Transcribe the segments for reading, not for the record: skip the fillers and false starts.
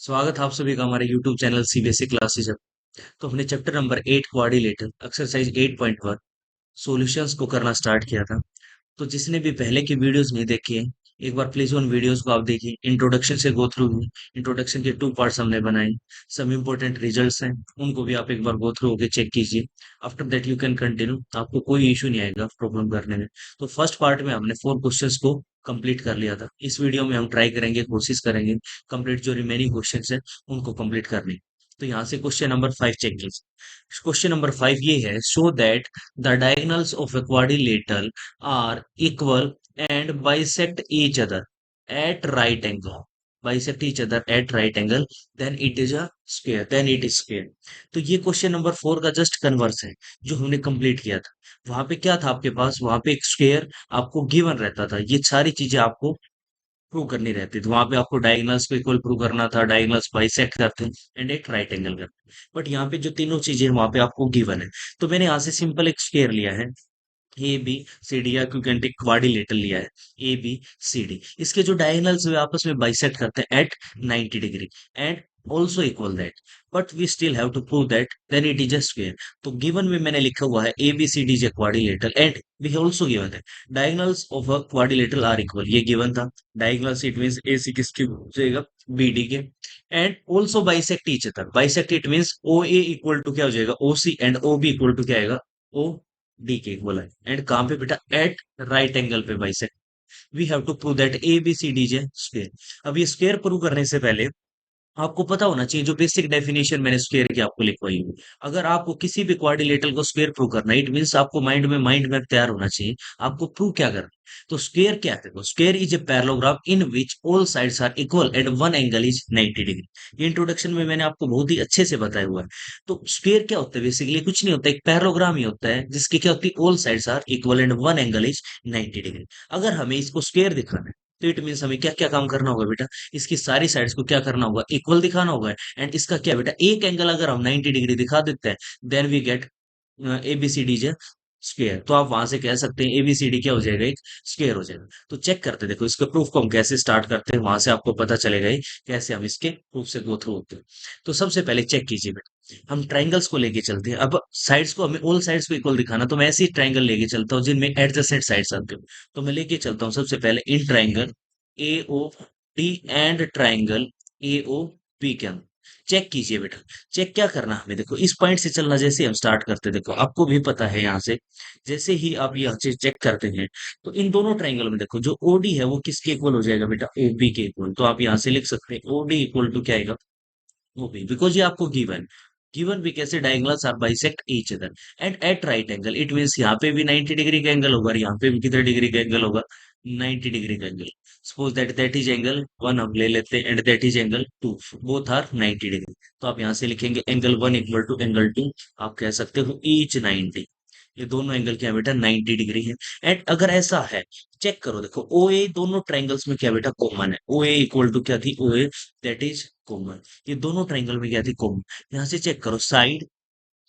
स्वागत है आप सभी का हमारे YouTube चैनल सीबीएसई क्लासेज है। तो हमने chapter number 8 coordinator exercise 8.1 solutions को करना स्टार्ट किया था। तो जिसने भी पहले की वीडियोस नहीं देखी है, एक बार प्लीज उन वीडियोस को आप देखिए। इंट्रोडक्शन से गो थ्रू। इंट्रोडक्शन के 2 पार्ट्स हमने बनाए। सब इंपॉर्टेंट रिजल्ट्स हैं, उनको भी आप एक बार गो थ्रू होके चेक कीजिए। After that you can continue, आपको कोई इशू नहीं आएगा प्रॉब्लम करने में। तो फर्स्ट पार्ट में हमने 4 क्वेश्चंस को कंप्लीट कर लिया था। इस वीडियो में हम ट्राई करेंगे, कोशिश करेंगे कंप्लीट जो रिमेनिंग क्वेश्चंस हैं उनको कंप्लीट करने। तो यहाँ से क्वेश्चन नंबर 5 चेक कीजिए। क्वेश्चन नंबर 5 ये है, show that the diagonals of a quadrilateral are equal and bisect each other at right angle. Bisect each other at right angle, then it is a square. Then it is square. तो ये question number 4 का just converse है जो हमने complete किया था। वहां पे क्या था आपके पास? वहां पे एक स्क्वायर आपको गिवन रहता था। ये सारी चीजें आपको प्रूव करनी रहती थी। वहां पे आपको डायगोनल्स को इक्वल प्रूव करना था, डायगोनल्स बाइसेक्ट करते एंड एक राइट एंगल करते। बट यहाँ पे जो तीनों चीजें वहां पे आपको गिवन है। तो मैंने यहाँ से सिंपल एक स्क्वायर लिया है, ए बी सी डी, या क्यूकेंटिक क्वाड्रिलेटरल लिया है, ए बी सी डी। इसके जो डायगोनल्स वे आपस में बाइसेक्ट करते हैं at 90 degree and also equal that, but we still have to prove that then it is a square. तो गिवन में मैंने लिखा हुआ है A B C D is a quadrilateral and we also given है diagonals of a quadrilateral are equal. ये given था। Diagonals it means A C किसके हो जाएगा? बी डी के। And also bisect each other. Bisect it means O A equal to क्या हो जाएगा? O C, and O B equal to क्या आएगा? ओ डी के इक्वल है। एंड कहां पे बेटा? एट राइट एंगल पे bisect. We have to prove that A B C D is square. अब ये स्क्वायर प्रूव करने से पहले आपको पता होना चाहिए जो बेसिक डेफिनेशन मैंने स्क्वायर की आपको लिखवाई हुई। अगर आपको किसी भी क्वाड्रिलेटरल को स्क्वायर प्रूव करना है, इट मींस आपको माइंड मैप तैयार होना चाहिए। आपको प्रूव क्या करना है? तो स्क्वायर क्या है? Square is a parallelogram in which all sides are equal and one angle is 90 degree. ये इंट्रोडक्शन में मैंने आपको बहुत ही अच्छे से बताया हुआ है। तो स्क्वायर क्या होता है? बेसिकली कुछ नहीं होता, एक पैरेललोग्राम ही होता है जिसकी क्या होती है? All sides are equal and one angle is 90 degree. अगर हमें इसको स्क्वायर दिखाना है तो इट मींस हमें क्या क्या काम करना होगा बेटा? इसकी सारी साइड्स को क्या करना होगा? इक्वल दिखाना होगा। एंड इसका क्या बेटा? एक एंगल अगर हम 90 डिग्री दिखा देते हैं, देन वी गेट एबीसीडी जो स्क्वायर। तो आप वहां से कह सकते हैं एबीसीडी क्या हो जाएगा? एक स्क्वायर हो जाएगा। तो चेक करते हैं, देखो इसके प्रूफ को हम कैसे स्टार्ट करते हैं, वहां से आपको पता चलेगा ही कैसे हम इसके प्रूफ से गो थ्रू होते हैं। तो सबसे पहले चेक कीजिए बेटा, हम ट्राइंगल्स को लेके चलते हैं। अब साइड्स को हमें ऑल साइड्स को इक्वल दिखाना, तो मैं ऐसे ही ट्राइंगल लेके चलता हूँ जिनमें एडजेसेंट साइड्स आते हो। तो मैं लेके चलता हूँ सबसे पहले in triangle A O D and triangle A O B के अंदर। चेक कीजिए बेटा। चेक क्या करना है हमें? देखो इस पॉइंट से चलना। जैसे ही हम स्टार्ट करते हैं, देखो आपको भी पता है यहाँ से जैसे ही आप यहाँ से चेक करते हैं, तो इन दोनों ट्राइंगल में देखो जो ओडी है वो किसके इक्वल हो जाएगा बेटा? ओबी के इक्वल। तो आप यहाँ से लिख सकते हैं ओडी इक्वल टू क्या आएगा? ओबी, बिकॉज ये आपको गिवन। गिवन भी कैसे? Diagonals are bisect each other and at right angle. It means यहाँ पे भी 90 डिग्री का एंगल होगा और यहाँ पे भी कितने डिग्री का एंगल होगा? 90 डिग्री का angle. Suppose that that is angle 1 हम ले लेते हैं and that is angle 2। Both are 90 degree. तो आप यहाँ से लिखेंगे एंगल 1 इक्वल टू एंगल 2। आप कह सकते हो ईच 90। ये दोनों एंगल क्या है बेटा? 90 डिग्री है। एंड अगर ऐसा है, चेक करो, देखो ओ ए दोनों ट्राइंगल्स में क्या बेटा? कॉमन है। ओ ए इक्वल टू क्या थी? ओ ए दैट इज कॉमन। ये दोनों ट्राइंगल में क्या थी? कॉमन। यहाँ से चेक करो, side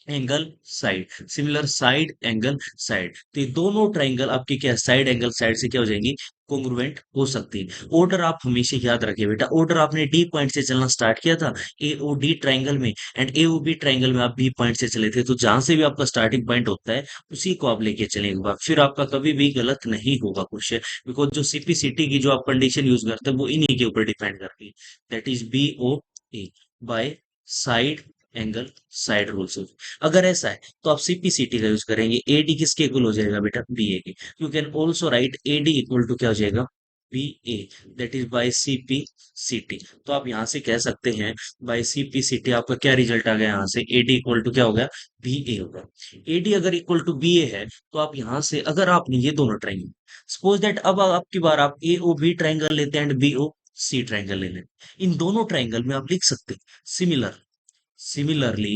angle side, similar side angle side. तो ये दोनों ट्राइंगल आपकी क्या? साइड एंगल साइड से क्या हो जाएंगी? कोंग्रुएंट हो सकती है। ऑर्डर आप हमेशा याद रखिए बेटा। ऑर्डर आपने डी पॉइंट से चलना स्टार्ट किया था ए ओ डी ट्राइंगल में, and A O B triangle में आप बी पॉइंट से चले थे। तो जहां से भी आपका स्टार्टिंग पॉइंट होता है उसी को आप लेके चलेंगे, फिर आपका कभी भी गलत नहीं होगा क्वेश्चन। बिकॉज जो सीपीसीटी की जो आप कंडीशन यूज करते हैं वो इन्हीं के ऊपर डिपेंड करती है। That is B O A by side angle side rules. अगर ऐसा है तो आप सीपीसीटी का यूज करेंगे। एडी किसके इक्वल हो जाएगा बेटा? बी ए के। You can also write AD equal to क्या हो जाएगा? B A. That is by CPCT. तो आप यहां से कह सकते हैं बाय सीपीसीटी आपका क्या रिजल्ट आ गया? यहाँ से एडी इक्वल टू क्या हो गया? बी ए होगा। एडी अगर इक्वल टू बी ए है तो आप यहां से अगर आपने ये दोनों ट्राइंगल, सपोज दैट अब आपकी बार आप ए ओ बी ट्राइंगल लेते हैं and B O C triangle ले लेते हैं, इन दोनों ट्राइंगल में आप लिख सकते हैं सिमिलर। सिमिलरली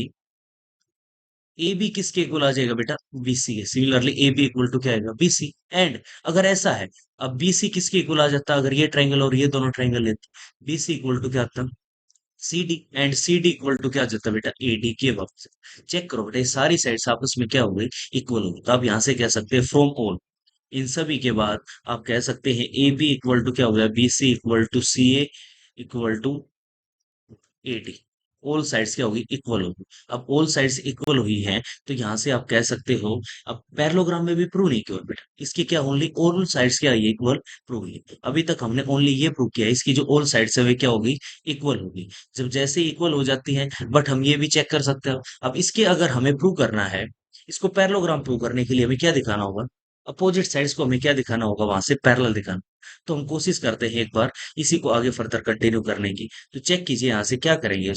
ए बी किसके इक्वल आ जाएगा बेटा? बीसी के। Similarly A B equal to क्या आएगा? बीसी। एंड अगर ऐसा है, अब बीसी किसके इक्वल आ जाता अगर ये ट्राइंगल और ये दोनों ट्राइंगल लेते? बीसी इक्वल टू क्या आता? C D. And C D equal to क्या आ जाता बेटा? ए डी के वापस। चेक करो बेटा, ये सारी साइड्स आपस में क्या हो गई? इक्वल हो गई। तो आप यहां से कह सकते हैं फ्रॉम ऑल, इन सभी के बाद आप कह सकते हैं ए बी इक्वल टू क्या हो गया? B C equal to C A equal to AD, all sides क्या होगी, इक्वल होगी। अब ऑल साइड्स इक्वल हुई हैं, तो यहाँ से आप कह सकते हो, अब पैरेललोग्राम में भी प्रूव नहीं किया बेटा, इसकी क्या ओनली ऑल साइड्स क्या है, इक्वल प्रूव हुई। अभी तक हमने ओनली ये प्रूव किया है, इसकी जो ऑल साइड्स है वे क्या होगी, इक्वल होगी। जब जैसे इक्वल हो जाती है, बट हम ये भी चेक कर सकते हो, अब इसके अगर हमें प्रूव करना है, इसको पैरेललोग्राम प्रूव करने के लिए हमें क्या दिखाना होगा, अपोजिट साइड्स को हमें क्या दिखाना होगा, वहां से पैरेलल दिखाना। तो हम कोशिश करते हैं एक बार इसी को आगे फर्दर कंटिन्यू करने की। तो चेक कीजिए यहाँ से क्या करेंगे,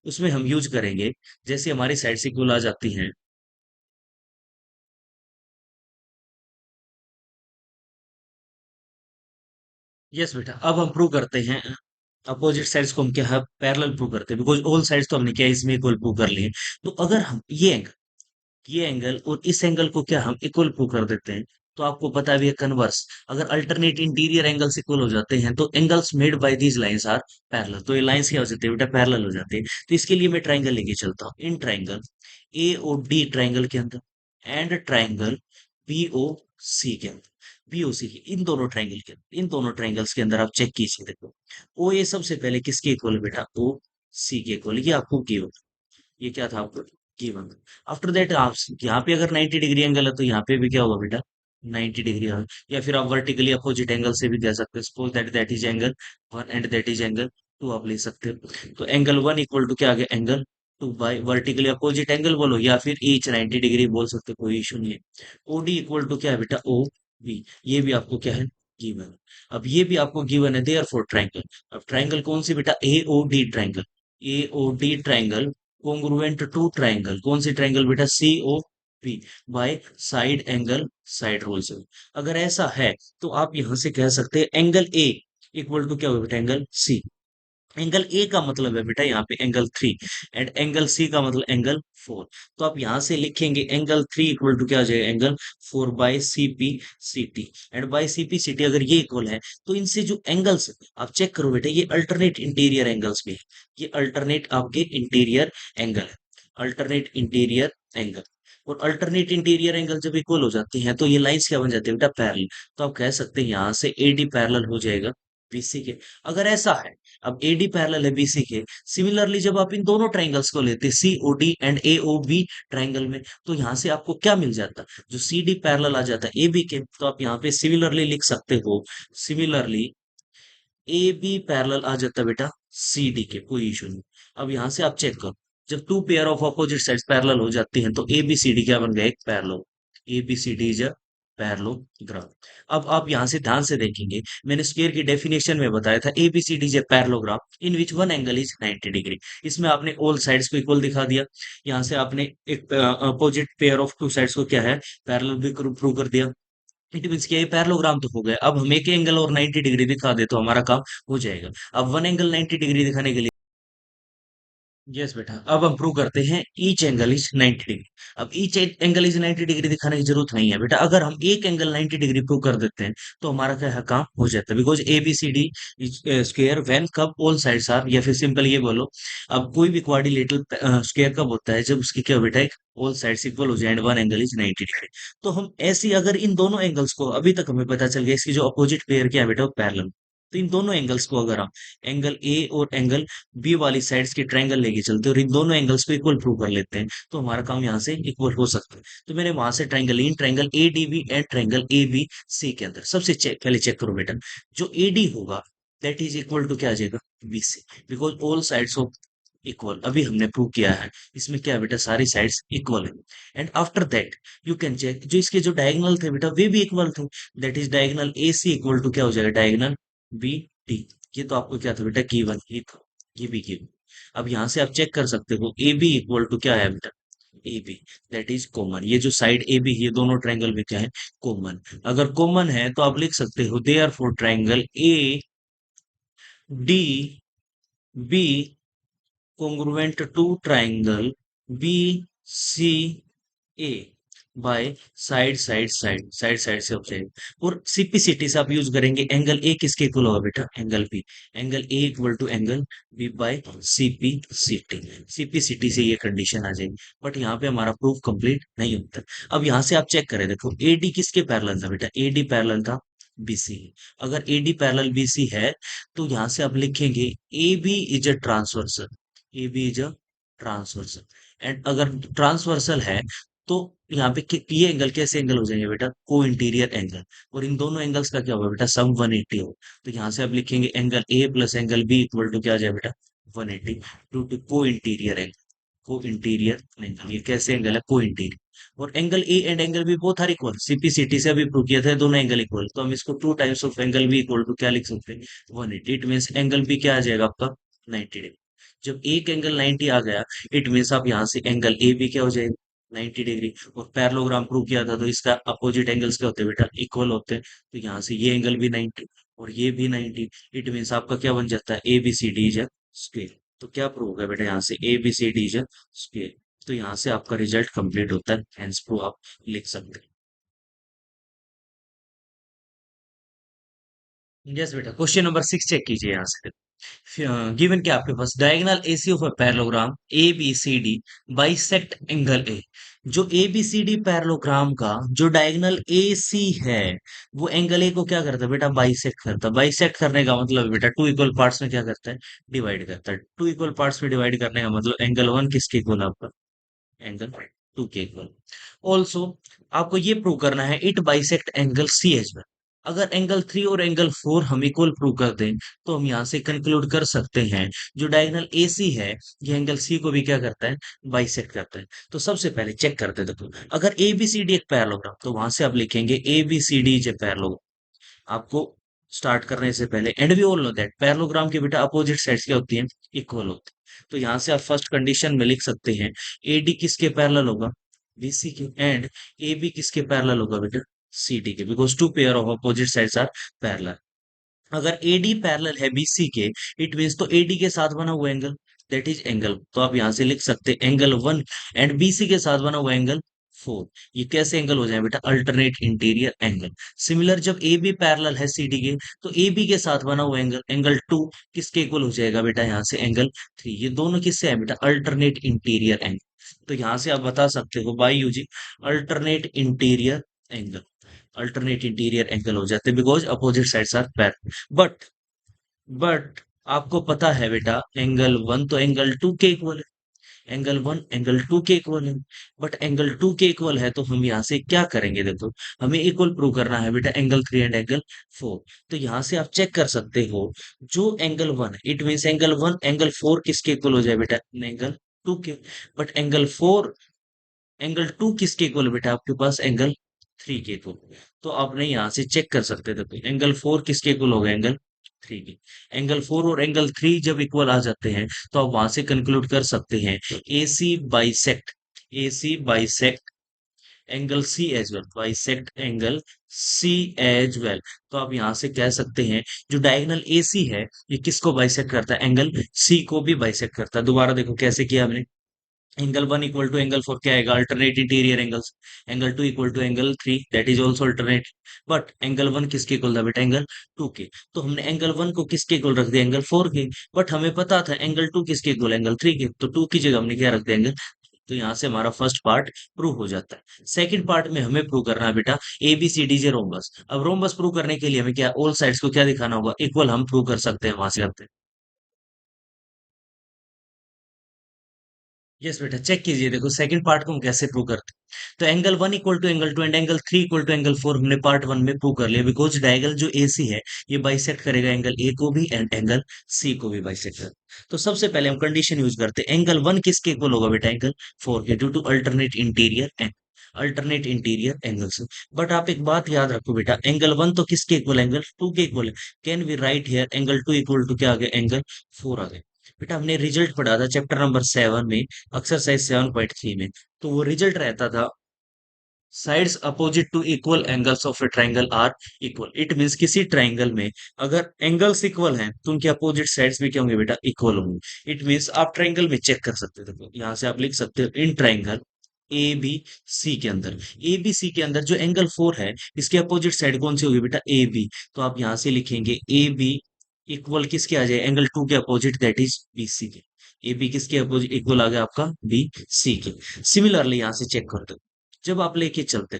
उसमें हम यूज करेंगे, जैसे हमारी साइड से इक्वल आ जाती है। यस बेटा, अब हम प्रूव करते हैं अपोजिट साइड्स को, हम क्या है, पैरेलल प्रूव करते हैं, बिकॉज ऑल साइड्स तो हमने क्या इसमें इक्वल प्रूव कर लिए। तो अगर हम ये एंगल और इस एंगल को क्या हम इक्वल प्रूव कर देते हैं, तो आपको पता भी है कन्वर्स, अगर अल्टरनेट इंटीरियर एंगल्स इक्वल हो जाते हैं, तो angles made by these lines are parallel, तो ये लाइंस क्या हो जाती है बेटा, पैरेलल हो जाती है। तो इसके लिए मैं ट्राइंगल लेके चलता हूँ, इन ट्राइंगल ए और डी ट्राइंगल के अंदर, एंड ट्राइंगल बी ओ सी के अंदर, बी ओ सी के, इन दोनों ट्राइंगल के अंदर, इन दोनों ट्राइंगल्स के अंदर आप चेक कीजिए, देखो ओ ए सबसे पहले किसके इक्वल है बेटा, ओ सी के इक्वल, ये आपको गिवन, ये क्या था आपको गिवन। आफ्टर दैट आप यहाँ पे अगर 90 डिग्री एंगल है, तो यहाँ पे भी क्या होगा बेटा, 90 डिग्री होगा। या फिर आप वर्टिकली अपोजिट एंगल से भी दे सकते हो, suppose that that is angle one and that is angle two, आप ले सकते हो। तो एंगल वन इक्वल टू क्या आ गया, angle two by vertically opposite angle बोलो, या फिर ईच 90 डिग्री बोल सकते हो, कोई इशू नहीं है। ओडी इक्वल टू क्या है बेटा, ओ बी, ये भी आपको क्या है, गिवन। अब ये भी आपको गिवन है, देयर फोर ट्राइंगल। अब ट्राइंगल कौन सी बेटा, A O D triangle, A O D triangle congruent to triangle, कौन सी ट्राइंगल बेटा, C O P, by side angle side rule से। अगर ऐसा है, तो आप यहां से कह सकते हैं एंगल ए इक्वल टू क्या होगा बेटा, एंगल सी। एंगल ए का मतलब है बेटा यहाँ पे angle three, and angle C का मतलब एंगल फोर। तो आप यहां से लिखेंगे एंगल थ्री इक्वल टू क्या हो जाएगा, angle four by C P C T, and by C P C T अगर ये इक्वल है, तो इनसे जो एंगल्स आप चेक करो बेटा, ये अल्टरनेट इंटीरियर एंगल्स भी है, ये अल्टरनेट आपके इंटीरियर एंगल है, अल्टरनेट इंटीरियर एंगल। और अल्टरनेट इंटीरियर एंगल जब इक्वल हो जाते हैं, तो ये लाइंस क्या बन जाती है बेटा, पैरेलल। तो आप कह सकते हैं यहाँ से एडी पैरेलल हो जाएगा बीसी के। अगर ऐसा है, अब एडी पैरेलल है बीसी के, सिमिलरली जब आप इन दोनों ट्राइंगल्स को लेते C O D and A O B triangle में, तो यहाँ से आपको क्या मिल जाता, जो सी डी पैरेलल आ जाता है ए बी के, तो आप यहाँ पे सिमिलरली लिख सकते हो, सिमिलरली ए बी पैरेलल आ जाता है बेटा सी डी के, कोई इशू नहीं। अब यहाँ से आप चेक करो, जब two pair of opposite sides parallel हो जाती हैं, तो ए बी सी डी क्या बन गया, एक parallel, A B C D is a parallelogram. अब आप यहाँ से ध्यान से देखेंगे, मैंने स्क्वायर की डेफिनेशन में बताया था A B C D is a parallelogram in which one angle is 90 degree. इसमें आपने ऑल साइड्स को इक्वल दिखा दिया, यहाँ से आपने एक opposite pair of two sides को क्या है, पैरेलल भी प्रूव कर दिया। इट मीन्स कि ये पैरेललोग्राम तो हो गया, अब हम एक एंगल और 90 डिग्री दिखा दे तो हमारा काम हो जाएगा। अब वन एंगल 90 डिग्री दिखाने के लिए, यस बेटा, अब हम प्रूव करते हैं ईच एंगल इज 90 डिग्री। अब ईच एंगल इज 90 डिग्री दिखाने की जरूरत नहीं है बेटा, अगर हम एक एंगल 90 डिग्री प्रूव कर देते हैं, तो हमारा क्या है, काम हो जाता है, because A B C D square when कब ऑल साइड्स आर, या फिर सिंपल ये बोलो, अब कोई भी क्वाड्रिलेटरल स्क्वायर कब होता है, जब उसकी क्या बेटा, एक ऑल साइड्स इक्वल हो जाए and one angle is 90 degree. तो हम ऐसी अगर इन दोनों एंगल्स को, अभी तक हमें पता चल गया इसकी जो अपोजिट पेयर क्या है बेटा, वो पैरेलल। तो इन दोनों एंगल्स को अगर हम एंगल ए और एंगल बी वाली साइड्स की ट्रायंगल लेके चलते हैं, और इन दोनों एंगल्स को इक्वल प्रूव कर लेते हैं, तो हमारा काम यहाँ से इक्वल हो सकता है। तो मैंने वहां से triangle in triangle A D B and triangle A B C के अंदर सबसे पहले चेक करो बेटा, जो ए डी होगा दैट इज इक्वल टू क्या आ जाएगा, B C, because all sides of equal, अभी हमने प्रूव किया है, इसमें क्या है बेटा, सारी साइड्स इक्वल है। And after that you can check, जो इसके जो डायगोनल थे बेटा, वे भी इक्वल थे, that is diagonal A C equal to क्या हो जाएगा, डायगोनल बी डी। ये तो आपको क्या था बेटा, गिवन ही था, ये भी गिवन। अब यहाँ से आप चेक कर सकते हो ए बी इक्वल टू क्या है बेटा, A B, that is common, ये जो साइड ए बी ये दोनों ट्रायंगल में क्या है, कॉमन। अगर कॉमन है, तो आप लिख सकते हो therefore triangle A D B congruent to triangle BCA by side side side side side से ऑब्जेक्ट। और सीपीसीटी से आप यूज करेंगे, एंगल ए किसके इक्वल होगा बेटा, angle B, angle A equal to angle B by CPCT, CPCT से ये कंडीशन आ जाएगी। बट यहाँ पे हमारा प्रूफ कंप्लीट नहीं होता। अब यहाँ से आप चेक करें, देखो एडी किसके पैरेलल था बेटा, एडी पैरेलल था बीसी। अगर एडी पैरेलल बीसी है तो यहाँ से आप लिखेंगे A B is a transversal. A B is a transversal. And अगर ट्रांसवर्सल है तो यहाँ पे ये एंगल कैसे एंगल हो जाएंगे बेटा, को इंटीरियर एंगल। और इन दोनों एंगल्स का क्या होगा बेटा, सम 180 हो। तो यहाँ से आप लिखेंगे angle A plus angle B equal to क्या आ जाए बेटा, 180, due to co interior angle. Co interior angle, ये कैसे एंगल है, को इंटीरियर। और angle A and angle B both are equal, CPCT से अभी प्रूव किया था दोनों एंगल इक्वल, तो हम इसको two times of angle B equal to क्या लिख सकते हैं, 180। इट मीन्स एंगल बी क्या आ जाएगा आपका, 90 डिग्री। जब एक एंगल 90 आ गया, इट मीन्स आप यहाँ से एंगल ए बी क्या हो जाएगा, 90 डिग्री। और पैरेललोग्राम प्रूव किया था तो इसका अपोजिट एंगल्स क्या होते हैं बेटा, इक्वल होते हैं। तो यहाँ से ये एंगल भी 90 और ये भी 90। इट मीन्स आपका क्या बन जाता है, A B C D is square. तो क्या प्रूव होगा बेटा यहाँ से, A B C D is square. तो यहाँ से आपका रिजल्ट कंप्लीट होता है, हेंस प्रूव आप लिख सकते हैं। यस बेटा, क्वेश्चन नंबर 6 चेक कीजिए यहाँ से। गिवन क्या आपके पास, diagonal AC of a parallelogram A B C D bisect angle A. जो A B C D parallelogram का जो डायगोनल ए सी है, वो एंगल ए को क्या करता है बेटा, बाइसेक्ट करता है। बाइसेक्ट करने का मतलब है बेटा, टू इक्वल पार्ट्स में क्या करता है, डिवाइड करता है। टू इक्वल पार्ट्स में डिवाइड करने का मतलब एंगल वन किसके इक्वल है आपका, एंगल टू के इक्वल। ऑल्सो आपको ये प्रूव करना है it bisect angle C H में। अगर एंगल थ्री और एंगल फोर हम इक्वल प्रूव कर दें तो हम यहाँ से कंक्लूड कर सकते हैं जो डायगोनल ए सी है, ये एंगल सी को भी क्या करता है, बाइसेक्ट करता है। तो सबसे पहले चेक करते हैं, देखो अगर ए बी सी डी एक पैरेललोग्राम, तो वहां से आप लिखेंगे A B C D is a parallelogram. आपको स्टार्ट करने से पहले, and we all know that parallelogram के बेटा अपोजिट साइड्स क्या होती हैं, इक्वल होती हैं। तो यहाँ से आप फर्स्ट कंडीशन में लिख सकते हैं ए डी किसके पैरेलल होगा, बीसी के। एंड ए बी किसके पैरेलल होगा बेटा, सी डी के, because two pair of opposite sides are parallel. अगर AD पैरेलल है BC के, इट मीन्स तो AD के साथ बना हुआ एंगल, दैट इज एंगल। तो आप यहां से लिख सकते हैं एंगल वन। एंड BC के साथ बना हुआ एंगल फोर। ये कैसे एंगल हो जाए बेटा, अल्टरनेट इंटीरियर एंगल। सिमिलर जब AB पैरेलल है CD के, तो AB के साथ बना हुआ एंगल, एंगल टू किसके इक्वल हो जाएगा बेटा, यहाँ से एंगल थ्री। ये दोनों किससे है बेटा, अल्टरनेट इंटीरियर एंगल। तो यहाँ से आप बता सकते हो by using alternate interior angle. Alternate interior angle हो जाते हैं because opposite sides are parallel. But but आपको पता है बेटा एंगल वन तो एंगल टू के इक्वल है, एंगल वन एंगल टू के इक्वल है। बट एंगल टू के इक्वल है तो हम यहाँ से क्या करेंगे, देखो हमें इक्वल प्रूव करना है बेटा angle three and angle four. तो यहाँ से आप चेक कर सकते हो जो एंगल वन है, it means angle one angle four किसके इक्वल हो जाए बेटा, एंगल टू के। But angle four angle two किसके इक्वल है बेटा, आपके पास एंगल थ्री के इक्वल। तो आपने यहाँ से चेक कर सकते थे, तो एंगल फोर किसके इक्वल होगा, एंगल थ्री के। एंगल फोर और एंगल थ्री जब इक्वल आ जाते हैं तो आप वहां से कंक्लूड कर सकते हैं AC bisect, AC bisect angle C as well, bisect angle C as well. तो आप यहाँ से कह सकते हैं जो डायगोनल AC है, ये किसको बाइसेक्ट करता है, एंगल C को भी बाइसेक्ट करता है। दोबारा देखो कैसे किया हमने, angle one equal to angle four क्या आएगा, alternate interior angles. Angle two equal to angle three, that is also alternate. But angle one किसके इक्वल था बेटा, एंगल टू के। तो हमने एंगल वन को किसके इक्वल रख दिया, एंगल फोर के। बट हमें पता था एंगल टू किसके इक्वल, एंगल थ्री के। तो टू की जगह हमने क्या रख दिया, एंगल। तो यहाँ से हमारा फर्स्ट पार्ट प्रूव हो जाता है। सेकंड पार्ट में हमें प्रूव करना है बेटा ABCDJ रोम्बस। अब रोम्बस प्रूव करने के लिए हमें क्या, ऑल साइड्स को क्या दिखाना होगा, इक्वल हम प्रूव कर सकते हैं, वहां से करते हैं। यस बेटा, चेक कीजिए, देखो सेकंड पार्ट को हम कैसे प्रूव करते हैं। तो angle one equal to angle two and angle three equal to angle four हमने पार्ट वन में प्रूव कर लिया, बिकॉज डायगोनल जो AC है ये बाइसेक्ट करेगा एंगल A को भी एंड एंगल C को भी बाइसेक्ट करेगा। तो सबसे पहले हम कंडीशन यूज करते हैं, एंगल वन किसके इक्वल होगा बेटा, एंगल फोर के, due to alternate interior angle, alternate interior angles. But आप एक बात याद रखो बेटा, एंगल वन तो किसके इक्वल, एंगल टू के इक्वल है। Can we write here angle two equal to क्या आ गया, एंगल फोर आ गया। बेटा हमने रिजल्ट पढ़ा था चैप्टर नंबर 7 में, एक्सरसाइज 7.3 में। तो वो रिजल्ट रहता था sides opposite to equal angles of a triangle are equal. It means किसी ट्राइंगल में अगर एंगल्स इक्वल हैं तो उनके अपोजिट साइड्स भी क्या होंगे बेटा, इक्वल होंगे। इट मींस आप ट्राइंगल में चेक कर सकते थे, तो यहाँ से आप लिख सकते हो इन ट्राइंगल ABC के अंदर, ABC के अंदर जो एंगल फोर है इसके अपोजिट साइड कौन सी होगी बेटा, AB। तो आप यहाँ से लिखेंगे AB इक्वल किसके आ जाए, एंगल टू के अपोजिट, दैट इज BC के। AB किसके अपोजिट इक्वल आ गया आपका, BC के। सिमिलरली यहाँ से चेक कर दो, जब आप लेके चलते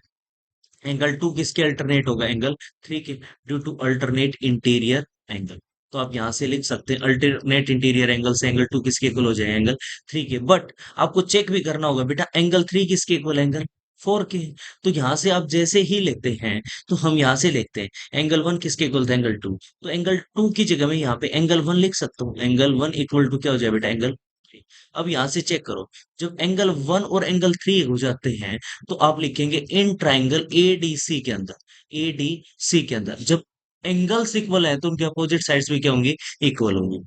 एंगल टू किसके अल्टरनेट होगा, एंगल थ्री के, due to alternate interior angle. तो आप यहां से लिख सकते हैं अल्टरनेट इंटीरियर एंगल से एंगल टू किसके इक्वल हो जाए, एंगल थ्री के। बट आपको चेक भी करना होगा बेटा, एंगल थ्री किसके इक्वल, एंगल फोर के। तो यहां से आप जैसे ही लिखते हैं, तो हम यहां से लिखते हैं एंगल वन किसके इक्वल था, एंगल टू। तो एंगल टू की जगह में यहाँ पे एंगल वन लिख सकता हूँ, एंगल वन इक्वल टू क्या हो जाए बेटा, एंगल थ्री। अब यहां से चेक करो, जब एंगल वन और एंगल थ्री हो जाते हैं, तो आप लिखेंगे इन ट्राइंगल एडीसी के अंदर, एडीसी के अंदर जब एंगल्स इक्वल है तो उनके अपोजिट साइड्स भी क्या होंगी, इक्वल होंगी।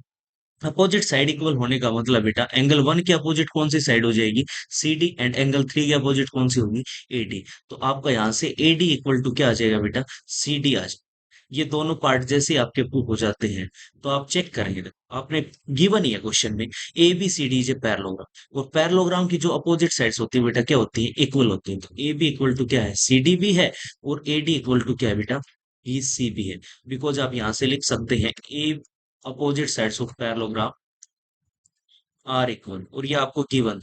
अपोजिट साइड इक्वल होने का मतलब बेटा, एंगल वन के अपोजिट कौन सी साइड हो जाएगी, C D, and angle three के अपोजिट कौन सी होगी, ए डी। तो आपका यहाँ से ए डी इक्वल टू क्या आ जाएगा बेटा, सी डी आ जाएगा। ये दोनों पार्ट जैसे आपके प्रूव हो जाते हैं, तो आप चेक करेंगे, देखो आपने गिवन ही है क्वेश्चन में, A B C D is a parallelogram, और पैरेललोग्राम की जो अपोजिट साइड्स होती है बेटा क्या होती है, इक्वल होती है। तो ए बी इक्वल टू क्या है, सी डी भी है, और ए डी इक्वल टू क्या है बेटा, बी सी भी है। बिकॉज आप यहाँ से लिख सकते हैं a opposite sides of parallelogram are equal, और ये आपको गिवन,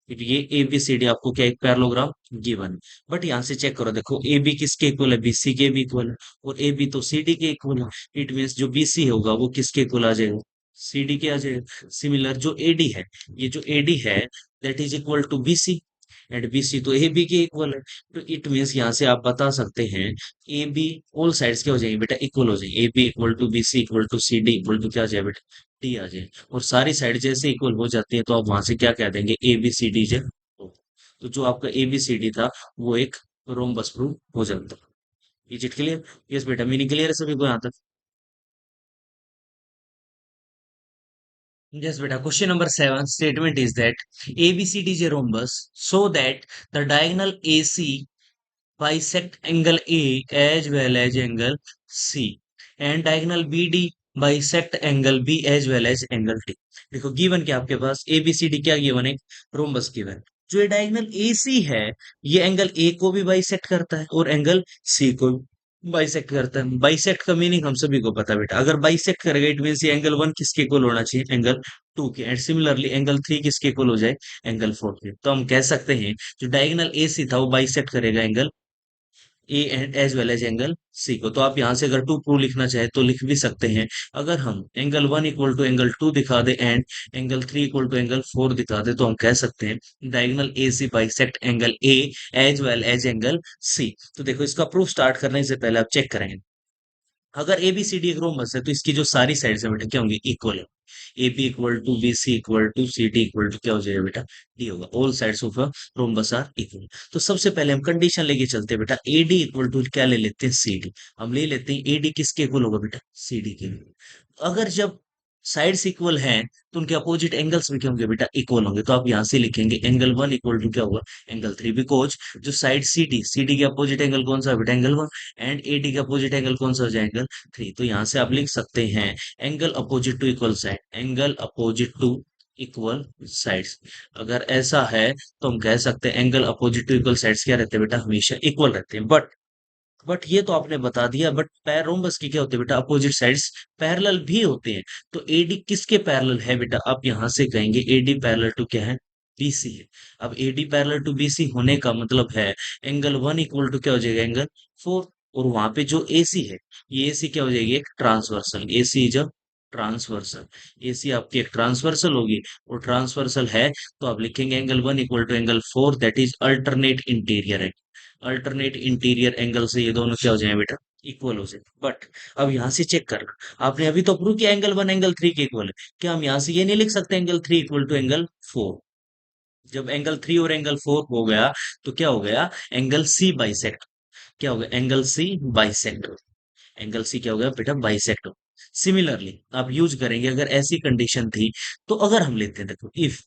फिर ये ए बी सी डी आपको क्या, एक पैरेललोग्राम गिवन। बट यहाँ से चेक करो, देखो ए बी किसके इक्वल है, बी सी के भी इक्वल है, और ए बी तो सी डी के इक्वल है। इट मीन्स जो बी सी होगा वो किसके इक्वल आ जाएगा, सी डी के आ जाएगा। सिमिलर जो ए डी है, ये जो ए डी है, that is equal to B C, and B C तो ए बी के इक्वल है। तो इट मीन्स यहाँ से आप बता सकते हैं ए बी, ऑल साइड्स क्या हो जाएंगे बेटा, इक्वल हो जाएंगे। A B equal to B C equal to C D equal to क्या आ जाए बेटा, डी आ जाए। और सारी साइड जैसे इक्वल हो जाती है, तो आप वहां से क्या कह देंगे, ए बी सी डी जे। तो जो आपका ए बी सी डी था, वो एक रोम्बस प्रूफ हो जाता है। Is it clear? यस बेटा, मीनिंग क्लियर है सभी को यहाँ तक? Yes, beta. Question number seven statement is that ABCD is a rhombus so that the diagonal AC bisect angle A as well as angle C, and diagonal BD bisect angle B as well as angle D। देखो given क्या आपके पास, ABCD क्या given है, rhombus given. जो ये diagonal AC है, ये angle A को भी बाइसेक्ट करता है और एंगल C को बाइसेक्ट करता है। बाइसेक्ट का मीनिंग हम सभी को पता है बेटा, अगर बाइसेक्ट करेगा इट मीन ये एंगल वन किसके इक्वल होना चाहिए, एंगल टू के, एंड सिमिलरली एंगल थ्री किसके इक्वल हो जाए, एंगल फोर के। तो हम कह सकते हैं जो डायगोनल ए सी था वो बाइसेक्ट करेगा angle A and as well as angle C को। तो आप यहां से अगर टू प्रूव लिखना चाहे तो लिख भी सकते हैं। अगर हम angle one equal to angle two दिखा दे and angle three equal to angle four दिखा दे, तो हम कह सकते हैं diagonal A C bisect angle A as well as angle C. तो देखो इसका प्रूफ स्टार्ट करने से पहले आप चेक करेंगे, अगर ए बी सी डी एक रोम्बस है तो इसकी जो सारी साइड्स है बेटा क्या होंगी, इक्वल है। A B equal to B C equal to C D equal to क्या हो जाएगा बेटा, डी होगा। All sides of rhombus are equal. तो सबसे पहले हम कंडीशन लेके चलते हैं बेटा, ए डी इक्वल टू क्या ले लेते हैं, सी डी। हम ले लेते हैं ए डी किसके इक्वल होगा बेटा, सी डी के। अगर जब साइड्स इक्वल हैं, तो उनके अपोजिट एंगल्स भी क्या होंगे बेटा, इक्वल होंगे। तो आप यहां से लिखेंगे एंगल वन इक्वल टू क्या होगा, एंगल थ्री। बिकॉज जो साइड सी डी के अपोजिट एंगल कौन सा है बेटा, angle one, and A D के अपोजिट एंगल कौन सा हो जाएगा, एंगल थ्री। तो यहां से आप लिख सकते हैं angle opposite to equal side, angle opposite to equal sides. अगर ऐसा है तो हम कह सकते हैं angle opposite to equal sides क्या रहते हैं बेटा, हमेशा इक्वल रहते हैं। बट ये तो आपने बता दिया, बट रोम्बस की क्या होती है बेटा, अपोजिट साइड्स पैरेलल भी होते हैं। तो एडी किसके पैरेलल है बेटा, आप यहां से कहेंगे एडी पैरेलल टू क्या है, बीसी है। अब एडी पैरेलल टू बीसी होने का मतलब है एंगल वन इक्वल टू क्या हो जाएगा, एंगल फोर। और वहां पे जो एसी है, ये एसी क्या हो जाएगी, एक transversal. AC is a transversal, AC आपकी एक ट्रांसवर्सल होगी, और ट्रांसवर्सल है तो आप लिखेंगे angle one equal to angle four, that is alternate interior है। अल्टरनेट इंटीरियर एंगल से ये दोनों क्या हो जाए बेटा, इक्वल हो जाए। बट अब यहां से चेक करना, आपने अभी तो प्रूव किया एंगल वन एंगल थ्री के इक्वल है, क्या हम यहां से ये नहीं लिख सकते angle three equal to angle four. जब एंगल थ्री और एंगल फोर हो गया, तो क्या हो गया, एंगल सी बाइसेक्ट। क्या हो गया, angle C bisect. Angle C क्या हो गया बेटा, बाइसेक्ट। सिमिलरली आप यूज करेंगे, अगर ऐसी कंडीशन थी, तो अगर हम लेते हैं, देखो इफ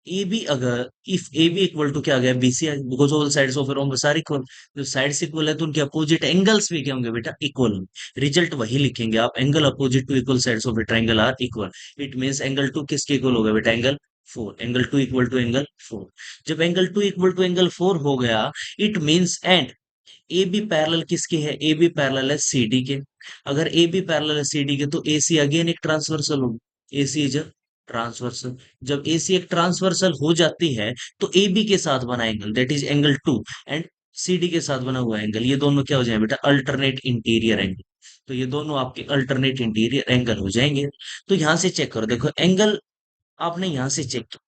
ए बी, अगर if A B equal to क्या आ गया, B C, because all sides of rhombus are equal. जब साइड्स इक्वल है तो उनके अपोजिट एंगल्स भी क्या होंगे बेटा, इक्वल होंगे। रिजल्ट वही लिखेंगे आप, angle opposite to equal sides of a triangle are equal. It means angle two किसके इक्वल होगा बेटा, angle four. Angle two equal to angle four. जब angle two equal to angle four हो गया, it means and A B parallel किसके है, A B parallel है सी D के। अगर ए बी पैरेलल है सी डी के, तो ए सी अगेन एक ट्रांसवर्सल होगी। ए सी इज अ ट्रांसवर्सल। जब ए सी एक ट्रांसवर्सल हो जाती है, तो ए बी के साथ बना angle that is angle two, and C D के साथ बना हुआ एंगल, ये दोनों क्या हो जाएंगे बेटा, अल्टरनेट इंटीरियर एंगल। तो ये दोनों आपके अल्टरनेट इंटीरियर एंगल हो जाएंगे। तो यहाँ से चेक करो, देखो एंगल आपने यहाँ से चेक किया,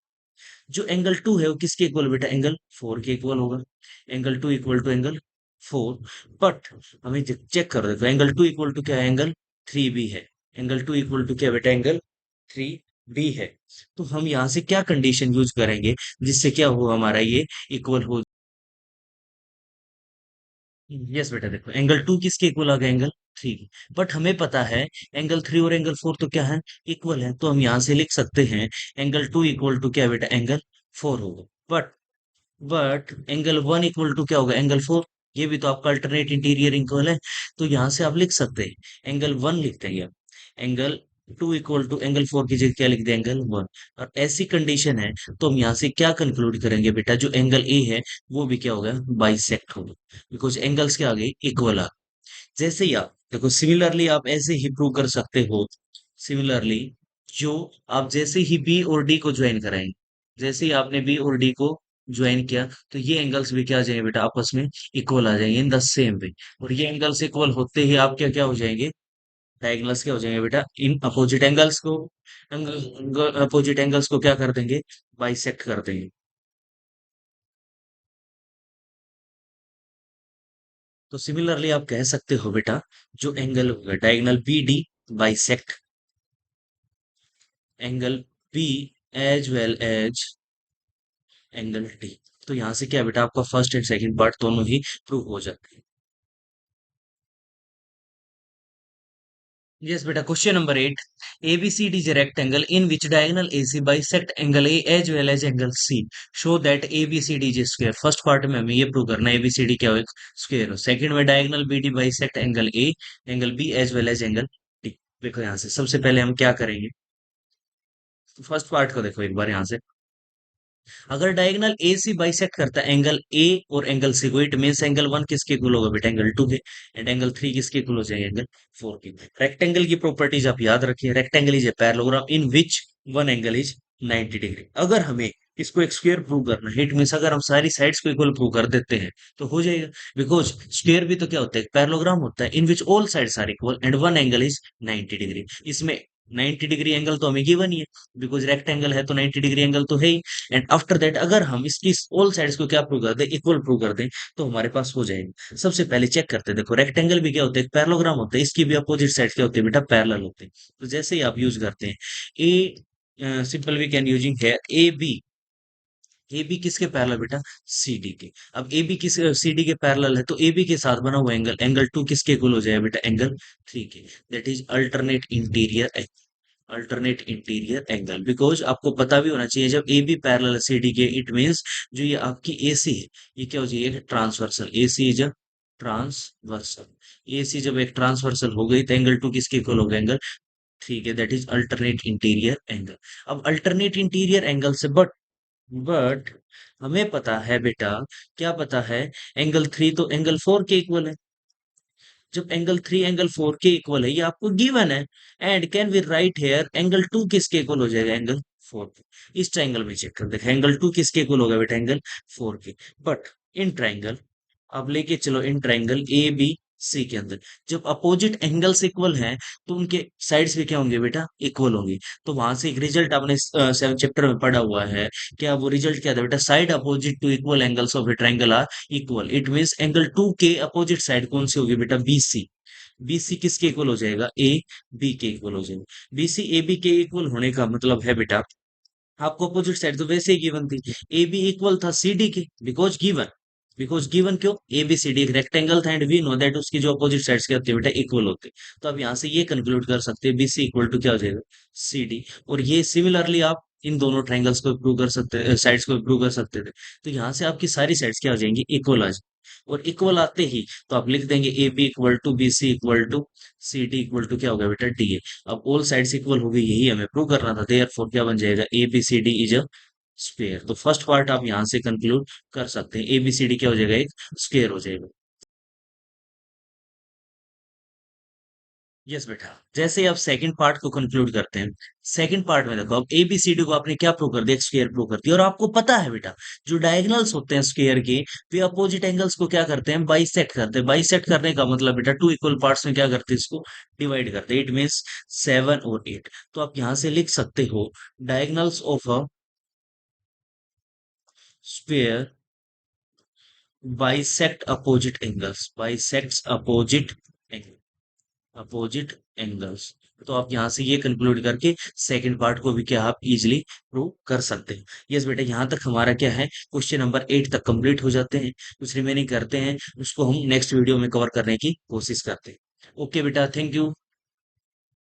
जो एंगल टू है वो किसके इक्वल बेटा, एंगल फोर के इक्वल होगा। Angle two equal to angle four. But हमें चेक कर, देखो एंगल टू इक्वल टू क्या है, एंगल थ्री बी है। एंगल टू इक्वल टू क्या बेटा, एंगल थ्री बी है। तो हम यहाँ से क्या कंडीशन यूज करेंगे जिससे क्या हो, हमारा ये इक्वल हो। यस बेटा, देखो एंगल टू किसके इक्वल आ गया, एंगल थ्री। बट हमें पता है एंगल थ्री और एंगल फोर तो क्या है, इक्वल है। तो हम यहाँ से लिख सकते हैं एंगल टू इक्वल टू क्या बेटा, एंगल फोर होगा। But angle one equal to क्या होगा, एंगल फोर। ये भी तो आपका अल्टरनेट इंटीरियर इक्वल है। तो यहाँ से आप लिख सकते हैं एंगल वन लिखते हैं, angle two equal to angle four की जगह क्या लिख दें, एंगल वन। और ऐसी कंडीशन है तो हम यहाँ से क्या कंक्लूड करेंगे बेटा, जो एंगल ए है वो भी क्या होगा, बाइसेक्ट होगा। बिकॉज एंगल्स क्या आ गए, इक्वल आ। जैसे ही आप देखो, सिमिलरली आप ऐसे ही प्रूव कर सकते हो। सिमिलरली जो आप जैसे ही बी और डी को ज्वाइन कराएंगे, जैसे ही आपने बी और डी को ज्वाइन किया, तो ये एंगल्स भी क्या आ जाएंगे बेटा, आपस में इक्वल आ जाएंगे इन द सेम वे। और ये एंगल्स इक्वल होते ही आप क्या क्या हो जाएंगे, डायगोनल्स क्या हो जाएंगे बेटा, इन अपोजिट एंगल्स को, अपोजिट एंगल्स को क्या कर देंगे, बाइसेक्ट कर देंगे। तो सिमिलरली आप कह सकते हो बेटा, जो एंगल होगा diagonal B D bisect angle B as well as angle D. तो यहाँ से क्या बेटा, आपका फर्स्ट एंड सेकंड पार्ट दोनों ही प्रूव हो जाते हैं। यस बेटा, question number 8। ABCD is a rectangle in which diagonal AC bisect angle A as well as angle C. Show that ABCD is a square. First part में हमें ये prove करना है ABCD क्या हो, एक स्क्वायर हो। सेकंड में diagonal BD bisect angle A angle B as well as angle D। देखो यहाँ से सबसे पहले हम क्या करेंगे, फर्स्ट पार्ट को देखो एक बार यहाँ से। अगर डायगोनल ए सी बाइसेक्ट करता है एंगल ए और एंगल सी को, इट मीन्स एंगल वन किसके इक्वल होगा बेटा, एंगल टू के। एंड एंगल थ्री किसके इक्वल हो जाएंगे, एंगल फोर के। रेक्टेंगल की प्रॉपर्टीज आप याद रखिए, rectangle is a parallelogram in which one angle is 90 degree. अगर हमें इसको एक स्क्वायर प्रूव करना है, इट मीन्स अगर हम सारी साइड्स को इक्वल प्रूव कर देते हैं तो हो जाएगा। बिकॉज स्क्वायर भी तो क्या होता है, पैरेललोग्राम होता है in which all sides are equal and one angle is 90 degree. इसमें 90 डिग्री एंगल तो हमें गिवन ही है, बिकॉज रेक्टेंगल है तो 90 डिग्री एंगल तो है ही। एंड आफ्टर दैट अगर हम इसकी ऑल साइड्स को क्या प्रूव कर दें, इक्वल प्रूव कर दें, तो हमारे पास हो जाएगा। सबसे पहले चेक करते हैं, देखो रेक्टेंगल भी क्या होता है, पैरेललोग्राम होता है, इसकी भी अपोजिट साइड क्या होती है बेटा, पैरेलल होते हैं। तो जैसे ही आप यूज करते हैं ए, सिंपल वी कैन यूजिंग है ए बी किसके पैरेलल बेटा, सी डी के। अब ए बी किस सी डी के पैरेलल है, तो ए बी के साथ बना हुआ एंगल, एंगल टू किसके इक्वल हो जाएगा बेटा, एंगल थ्री के। That is alternate interior angle. Because आपको पता भी होना चाहिए, जब A B parallel C D के, इट मींस जो ये आपकी ए सी है, ये क्या हो जाएगी, transversal. A C is a transversal. A C जब एक ट्रांसवर्सल हो गई तो एंगल टू किसके इक्वल हो गया, एंगल ठीक है। That is alternate interior angle. अब अल्टरनेट इंटीरियर एंगल से बट हमें पता है बेटा, क्या पता है, एंगल थ्री तो एंगल फोर के इक्वल है। जब एंगल थ्री एंगल फोर के इक्वल है, ये आपको गिवन है। And can we write here angle two किसके इक्वल हो जाएगा, एंगल फोर के। इस ट्राइंगल में चेक कर देखो, एंगल टू किसके इक्वल होगा बेटा, एंगल फोर के। बट इन ट्राइंगल, अब लेके चलो इन ट्राइंगल ए बी सी के अंदर, जब अपोजिट एंगल्स इक्वल हैं तो उनके साइड्स भी क्या होंगे बेटा, इक्वल होंगे। तो वहां से एक रिजल्ट आपने सेवन चैप्टर में पढ़ा हुआ है। क्या वो रिजल्ट क्या था बेटा, side opposite to equal angles of a triangle are equal. It means angle two के अपोजिट साइड कौन सी होगी बेटा, बी सी। BC किसके इक्वल हो जाएगा, ए बी के इक्वल हो जाएगा। BC ए बी के इक्वल होने का मतलब है बेटा, आपको अपोजिट साइड तो वैसे ही गिवन थी, ए बी इक्वल था सी डी के। बिकॉज गिवन क्यों, ए बी सी डी एक रेक्टेंगल था एंड वी नो दैट उसकी जो अपोजिट साइड्स क्या होती है बेटा, इक्वल होते हैं। तो अब यहाँ से ये कंक्लूड कर सकते हैं BC इक्वल टू क्या हो जाएगा, सी डी। और ये सिमिलरली आप इन दोनों ट्राइंगल्स को प्रूव कर सकते, साइड्स को प्रूव कर सकते थे। तो यहाँ से आपकी सारी साइड्स क्या हो जाएंगी, इक्वल आ जाएंगी। और इक्वल आते ही तो आप लिख देंगे A B equal to B C equal to C D equal to क्या होगा बेटा, डी ए। अब ऑल साइड्स इक्वल हो गई, यही हमें प्रूव करना था। देयरफॉर क्या बन जाएगा, A B C D is a square. तो फर्स्ट पार्ट आप यहां से कंक्लूड कर सकते हैं, ए बी सी डी क्या हो जाएगा, एक स्क्वायर हो जाएगा। यस बेटा, जैसे ही आप सेकंड पार्ट को कंक्लूड करते हैं, सेकंड पार्ट में देखो, अब एबीसीडी को आपने क्या प्रूव कर दिया, स्क्वायर प्रूव कर दिया, और आपको पता है बेटा, जो डायगोनल्स होते हैं स्क्वायर के, वे अपोजिट एंगल्स को क्या करते हैं, बाइसेक्ट करते हैं। बाइसेक्ट करने का मतलब बेटा, टू इक्वल पार्ट्स में क्या करते हैं, इसको डिवाइड करते हैं। इट मीन्स 7 और 8। तो आप यहां से लिख सकते हो, diagonals of a square bisect opposite angles, bisects opposite angles. तो आप यहां से ये कंक्लूड करके सेकंड पार्ट को भी क्या आप इजीली प्रूव कर सकते हैं। यस बेटा, यहां तक हमारा क्या है, क्वेश्चन नंबर 8 तक कंप्लीट हो जाते हैं। कुछ रिमेनिंग करते हैं, उसको हम नेक्स्ट वीडियो में कवर करने की कोशिश करते हैं। ओके बेटा, थैंक यू।